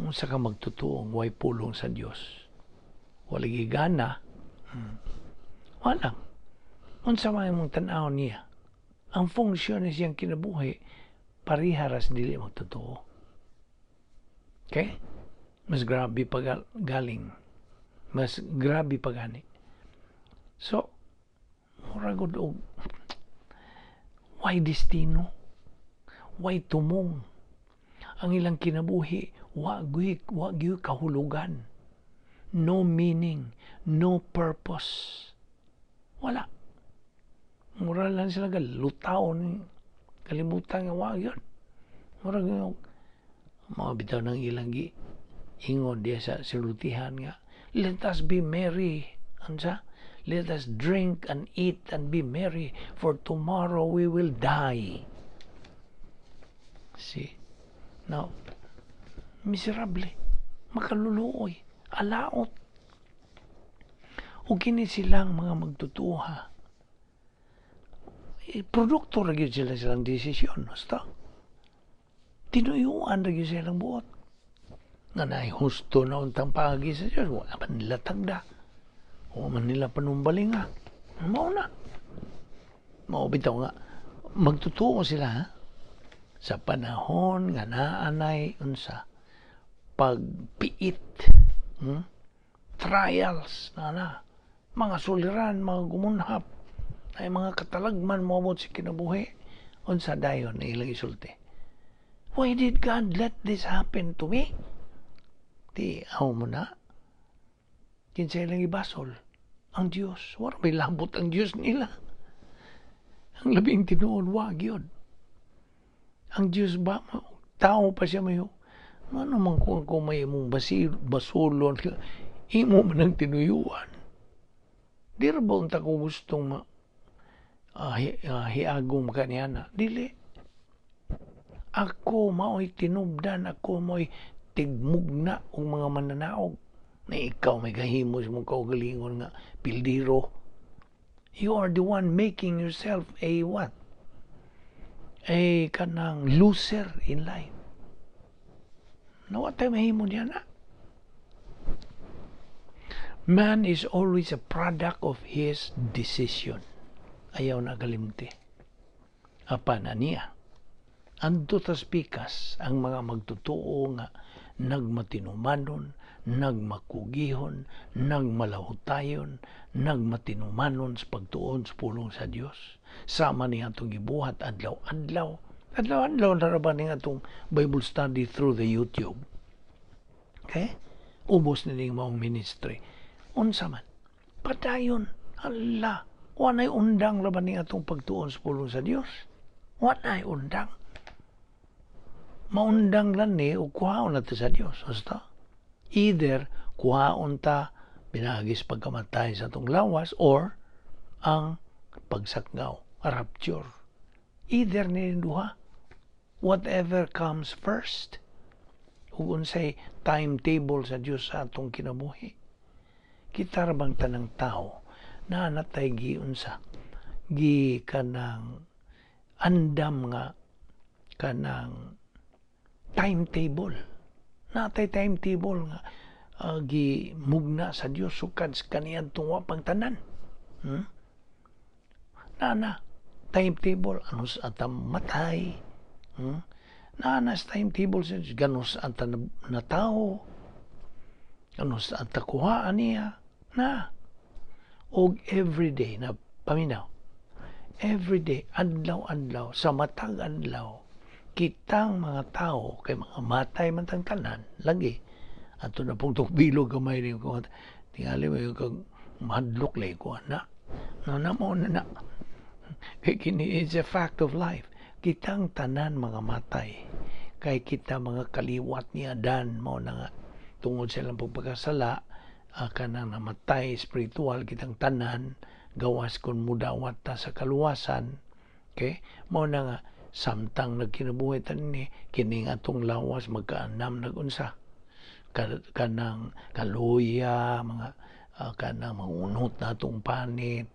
unsa ka magtotoo way pulong sa Dios. Walagi gana. Wala. Unsa man imong tan-aw niya. Ang funksyon ni siyang kinabuhi pariharas dili magtotoo. Okay? Mas grabe pa galing. Mas grabe pa gani. So, mura gud og why destino? Why tumong? Ang ilang kinabuhi wa gyud kahulugan. No meaning, no purpose. Wala. Mura lang sila lutaw ni kalimutan nga wa gyud. Mura gyud mga bitaw ng ilang ingon diya sa silutihan nga, let us be merry. Ansa? Let us drink and eat and be merry, for tomorrow we will die. See? Now, miserable. Makaluluoy. Alaot. O kini silang mga magtutuha. Produkto rin silang desisyon. Basta. Tinuyuan rin silang buot. Nga na husto na untang pagi sa Diyos. Wala pa nila tagda. O man nila panumbalinga. Mao na. Mao bitaw nga. Magtutuo sila ha? Sa panahon nga naanay unsa pagpiit. Trials na. Mga suliran, mga gumunhap. Ay mga katalagman mo sa kinabuhi. Unsa dayon na ilang isulti. Why did God let this happen to me? Di, mo na. Kinsa ilang ibasol. Ang Diyos. Wala may labot ang Diyos nila. Ang labing tinuod, wag yun. Ang Diyos ba? Tao pa siya mayo. Ano man kung may mong basulon, imo man ang tinuyuan. Di ra ba unta ko gustong hiagong kaniana? Dili. Ako mao'y tinubdan, ako mao'y tigmugna ang mga mananaog. Na ikaw may kahimo sa mong kaugalingon nga pildiro. You are the one making yourself a what? A kanang loser in life. Nawatay mahimo niya na. Man is always a product of his decision. Ayaw na kalimti. Apa na niya? Ando tas pikas ang mga magtutuo nga nagmatinumanon, nagmakugihon, nagmalahutayon, nagmatinumanon sa pagtuon sa pulong sa Dios. Sama niya itong gibuhat adlaw-adlaw. Adlaw-adlaw na ba niya itong Bible study through the YouTube. Okay? Ubos na niya maong ministry. Unsa man. Padayon. Hala. Wanay undang laban niya itong pagtuon sa pulong sa Dios. Wanay undang. Maundang lang ni o kuhaon na sa Dios. Basta. Either kuhaon ta pinagis pagkamatay sa itong lawas or ang pagsakgaw, rapture. Either ni duha. Whatever comes first. Kung unsay timetable sa Dios sa atong kinabuhi. Kita rabang tanang tao na natay giunsa gi kanang andam nga kanang timetable. Natay timetable nga gi mugna sa Dios sukad sa kaniyang tunwa pagtanan. Nana timetable anus atam matay. Nana sa timetable sa Dios ganus anta na tao. Ano sa takuhaan niya na og everyday na paminaw. Everyday, adlaw-adlaw, sa matag adlaw, kitang mga tao, kay mga matay man tang tanan, lagi. Ato na pong bilog gamay rin ko. Tingali mo yung kag mahadlok lay ko, na. No, na mo na. Kay kini is a fact of life. Kitang tanan mga matay. Kay kita mga kaliwat ni Adan, mo na nga. Tungod silang pagpagkasala, kanang namatay spiritual, kitang tanan, gawas kon mudawat ta sa kaluwasan. Okay? Mo na nga, samtang nagkinabuhi tanin kining atong lawas magkaanam nagunsa. Kanang kaluya, mga kanang maunot na itong panit,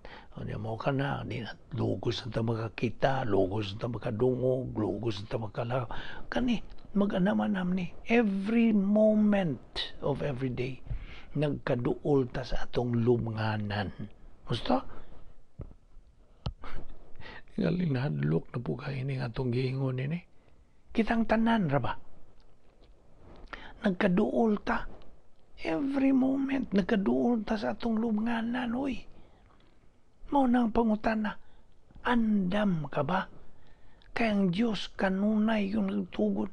mo ka na, lugos na makakita, lugos na makadungog, lugos na makalaw. Kani, mag-anam-anam ni. Every moment of every day, nagkaduol ta sa atong lumnganan. Gusto? Galing hadlok na po kayo ni atong giingon ni. Kitang tanan ra ba? Nagkaduol ta. Every moment, nagkaduol ta sa atong lumnganan, uy. Mao nang pangutana, andam ka ba? Kaya ang Diyos kanunay yung nagtugon,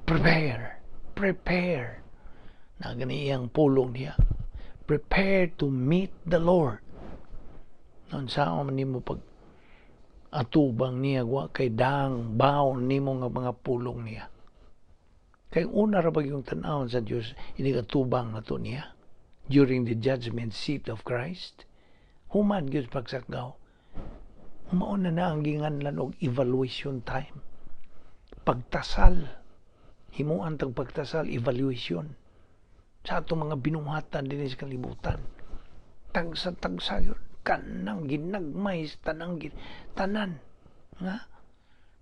prepare. Na ganiyang pulong niya. Prepare to meet the Lord. Noon sa man nimo pag atubang niya, kay dang baon nimo nga mga pulong niya. Kay una ra ba yung tan-awon sa Dios inigatubang nato niya during the judgment seat of Christ. Human gyud pagsakgaw. Mao na ang ginganlan og evaluation time. Pagtasal. Himuan tag pagtasal, evaluation. Sa atong mga binuhatan din sa kalibutan. Tagsa yun. Kanang ginagmay sa tanan. Nga?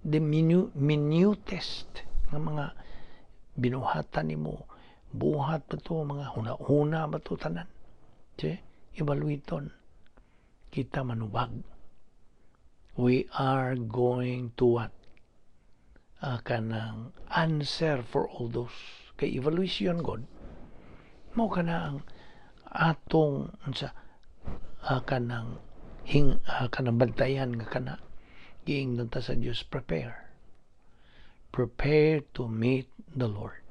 The minutest nga mga binuhatan nimo, buhat ba to, mga huna ba to tanan? Evaluaton. Kita manubag. We are going to what? Kanang answer for all those. Kay evaluation God, mo kana ang atong kanang bantayan nga kana giingnan ta sa Dios, prepare to meet the Lord.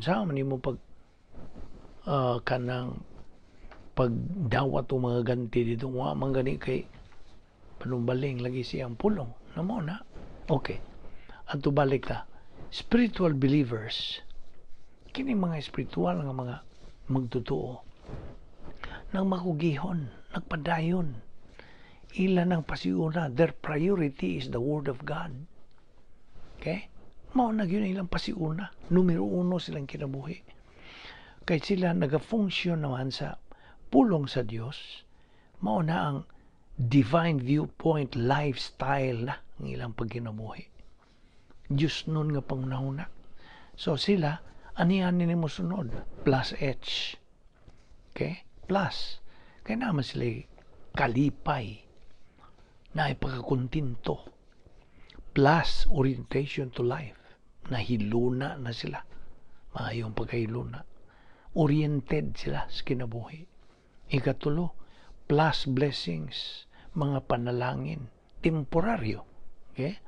Sa man nimo pag kanang pagdawat o mga ganti dito, wa man gani kay panumbaling lagi siyang pulong namo na. Okay, adto balik ta, spiritual believers, kini mga spiritual nga mga magtotoo, nang makugihon, nagpadayon, ila ng pasiuna, their priority is the Word of God. Okay? Mao na yun ilang pasiuna, numero 1 silang kinabuhi. Kaya sila nag-function naman sa pulong sa Diyos, mao na ang divine viewpoint lifestyle na ng ilang pagkinabuhi. Diyos nun nga pangunahuna. So sila, anihan ni mo sunod, plus H. Okay? Plus. Kaya naman sila kalipay na ipagkakuntinto. Plus orientation to life. Nahiluna na sila. Maayong pagkahiluna. Oriented sila sa kinabuhi. Ikatulo, plus blessings, mga panalangin, temporaryo. Okay?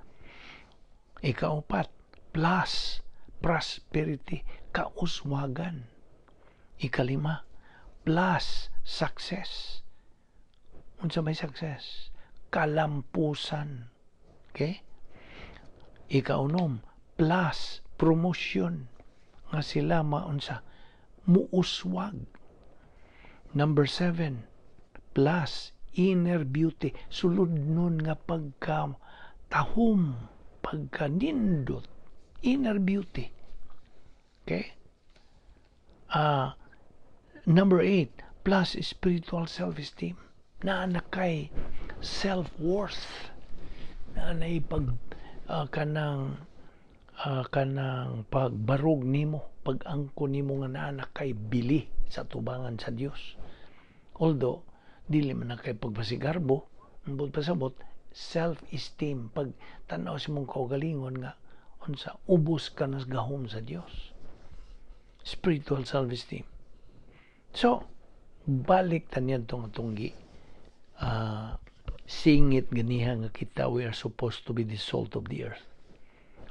Ikaapat, plus prosperity, kauswagan. Ikalima, plus success. Unsa may success? Kalampusan. Okay? Ikaunom, plus promotion. Nga sila maunsa muuswag. Number 7, plus inner beauty. Sulod nun nga pagka-tahom, pagka-nindot. Inner beauty. Okay? Number 8, plus spiritual self-esteem. Na kay self-worth. Na kanang pagbarog nimo, pag-angko nimo nga naa kay bili sa tubangan sa Dios. Although dili man na kay pagpasigarbo, ambot pasabot, self-esteem, pag tanaw sa mong kaugalingon nga unsa ubos ka nas gahom sa Dios. Spiritual self-esteem. So, balik tanyan itong singit ganiha nga kita, we are supposed to be the salt of the earth.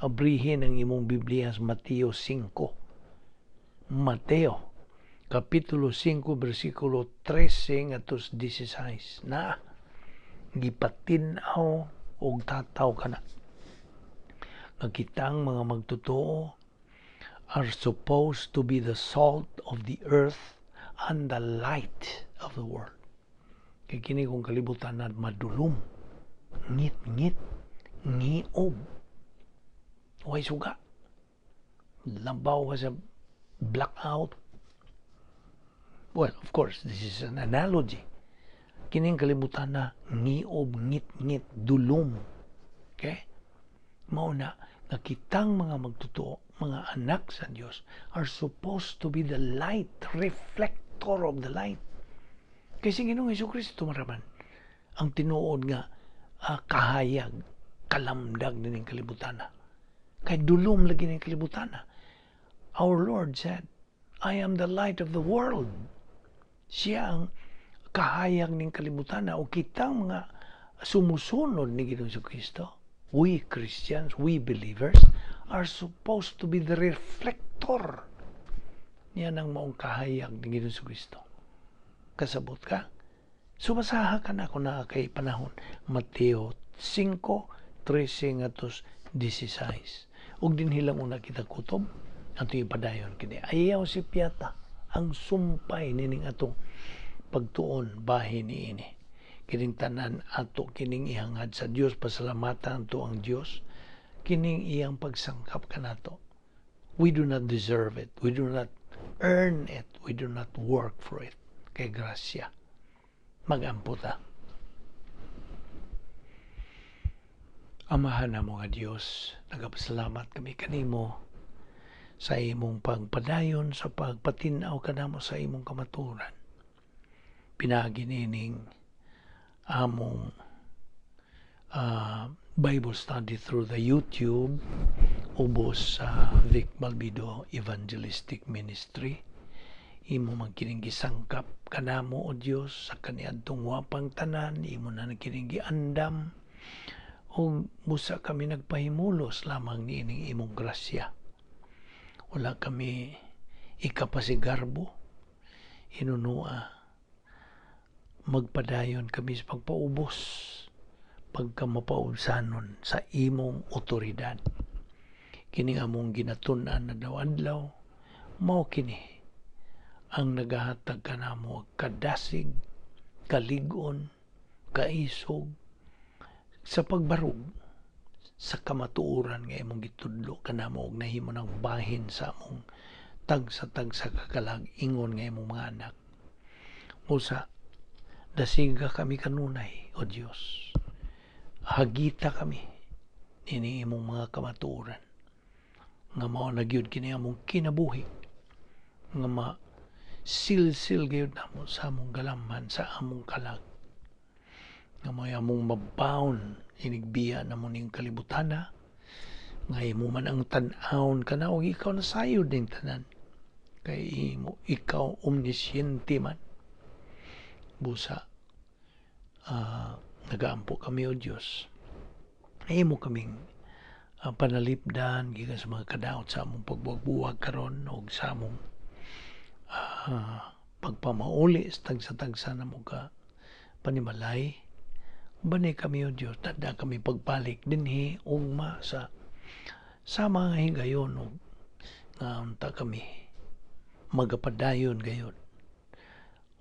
Abrihin ang imong Biblia sa Mateo 5. Mateo, Kapitulo 5, versikulo 13 atos 16. Na, gipatinaw o tataw ka na. Nga kitang mga magtotoo are supposed to be the salt of the earth and the light of the world. Kaya kini kung kalibutan na madulom, ngit-ngit, ngiob, huwag suga, labaw ka sa blackout. Well, of course, this is an analogy. Kining kalibutan na ngiob, ngit-ngit, dulom. Okay? Mauna, na kitang mga magtotoo, mga anak sa Diyos, are supposed to be the light, reflector of the light. Kasi Ginoong Jesucristo maraman, ang tinuod nga kahayag, kalamdag din ng kalibutan na. Kay dulom lagi ng kalibutan na. Our Lord said, I am the light of the world. Siya ang kahayag ng kalibutan na. O kitang mga sumusunod ni Ginoong Jesucristo, we Christians, we believers, are supposed to be the reflector. Yan ang maong kahayag ni Ginoong Jesucristo. Kasabot ka? Sumasaha ka na kung kay panahon. Mateo 5:13 atos 16. Ug din hilang una kita kutob, ato ipadayon kini. Ayaw si piyata ang sumpay nining atong pagtuon bahin niini. Kining tanan ato kining ihangad sa Dios, pasalamatan to ang Dios. Kining iyang pagsangkap kanato. We do not deserve it. We do not earn it. We do not work for it. Kay grasya. Mag-ampo ta. Amahan na mga Diyos, nagapasalamat kami kanimo sa imong pagpadayon, sa pagpatinaw kanamo sa imong kamaturan. Pinaginining among Bible study through the YouTube, ubos sa Vic Balbido Evangelistic Ministry. Imo man kining gisangkap kanamo o Dios sa kaniadtong wapang tanan, imo na kining giandam o musa kami nagpahimulos lamang niining imong grasya. Wala kami ikapasigarbo, inunua, magpadayon kami sa pagpaubos, pagkamapausanon sa imong otoridad. Kining among ginatunan na daw-adlaw, mao kini ang nagahatag kanamo kadasig, kaligon, kaisog, sa pagbarug, sa kamatuoran nga imong gitudlo kanamo og nahimo ng bahin sa among tagsa-tagsa kakalag ingon nga imong mga anak. Usa, dasiga kami kanunay, o Dios. Hagita kami nini imong mga kamatuoran nga mao na gyud kini among kinabuhi, nga silsil gayud namo sa among galamhan, sa among kalag, nga may among mabaon inigbiya namo ning kalibutana, nga imo man ang tan-awon kana og ikaw na sayod ning tanan, kay imo ikaw omnisyente man. Busa nagaampo kami, o Dios, imo kaming panalipdan gikan sa mga kadaot sa among pagbuwag karon og sa among pagpamauli sa tagsa-tagsa na mo ka panimalay. Bani kami, o Diyos, tada kami pagbalik dinhi ugma sa mga higayon o nga unta kami magapadayon gayon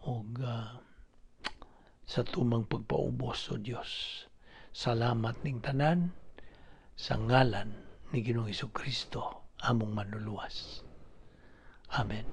o sa tumang pagpaubos, o Diyos. Salamat ning tanan sa ngalan ni Ginoong Jesucristo among manluluwas. Amen.